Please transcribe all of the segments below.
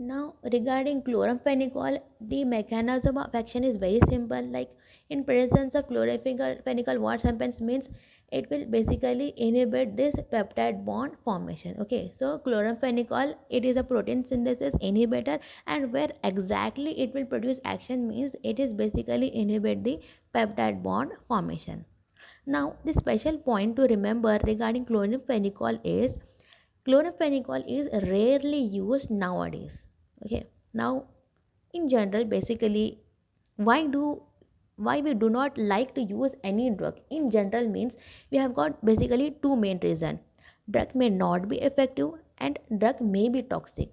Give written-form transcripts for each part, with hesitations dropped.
Now, regarding chloramphenicol, the mechanism of action is very simple. Like in presence of chloramphenicol, what happens means it will basically inhibit this peptide bond formation. Okay, so chloramphenicol, it is a protein synthesis inhibitor, and where exactly it will produce action means it is basically inhibit the peptide bond formation. Now, the special point to remember regarding chloramphenicol is chloramphenicol is rarely used nowadays. Okay, now in general, basically, why do why we do not like to use any drug in general means we have got basically two main reasons. Drug may not be effective and drug may be toxic.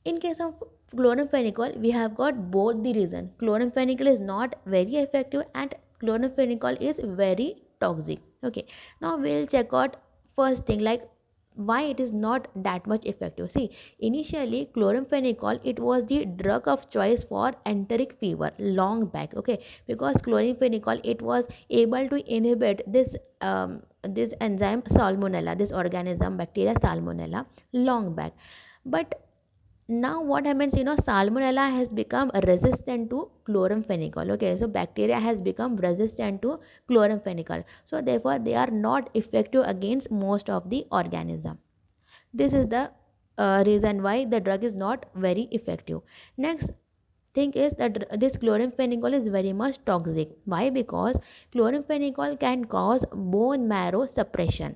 In case of chloramphenicol, we have got both the reason. Chloramphenicol is not very effective and chloramphenicol is very toxic. Okay, now we'll check out first thing, like why it is not that much effective. See, initially chloramphenicol, it was the drug of choice for enteric fever long back. Okay, because chloramphenicol, it was able to inhibit this enzyme salmonella, this organism bacteria salmonella long back. But now what happens, salmonella has become resistant to chloramphenicol. Okay, so bacteria has become resistant to chloramphenicol, so therefore they are not effective against most of the organism. This is the reason why the drug is not very effective. Next thing is that this chloramphenicol is very much toxic. Why? Because chloramphenicol can cause bone marrow suppression,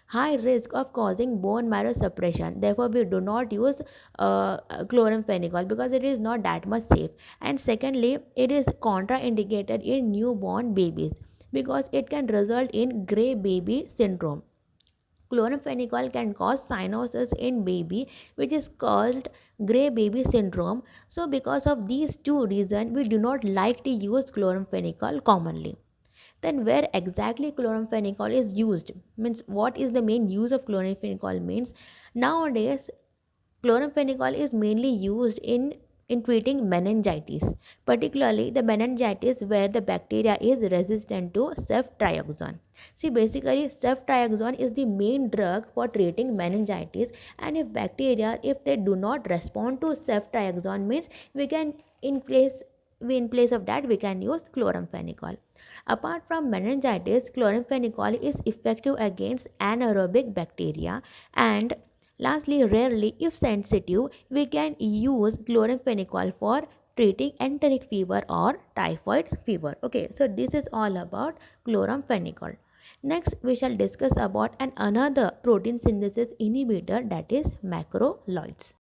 high risk of causing bone marrow suppression. Therefore we do not use chloramphenicol because it is not that much safe. And secondly, it is contraindicated in newborn babies because it can result in gray baby syndrome. Chloramphenicol can cause cyanosis in baby, which is called gray baby syndrome. So because of these two reasons, we do not like to use chloramphenicol commonly. Then where exactly chloramphenicol is used means what is the main use of chloramphenicol means nowadays chloramphenicol is mainly used in treating meningitis, particularly the meningitis where the bacteria is resistant to ceftriaxone. See, basically ceftriaxone is the main drug for treating meningitis, and if bacteria, if they do not respond to ceftriaxone means we can in place of that we can use chloramphenicol. Apart from meningitis, chloramphenicol is effective against anaerobic bacteria, and lastly, rarely, if sensitive, we can use chloramphenicol for treating enteric fever or typhoid fever. Okay, so this is all about chloramphenicol. Next, we shall discuss about another protein synthesis inhibitor, that is macrolides.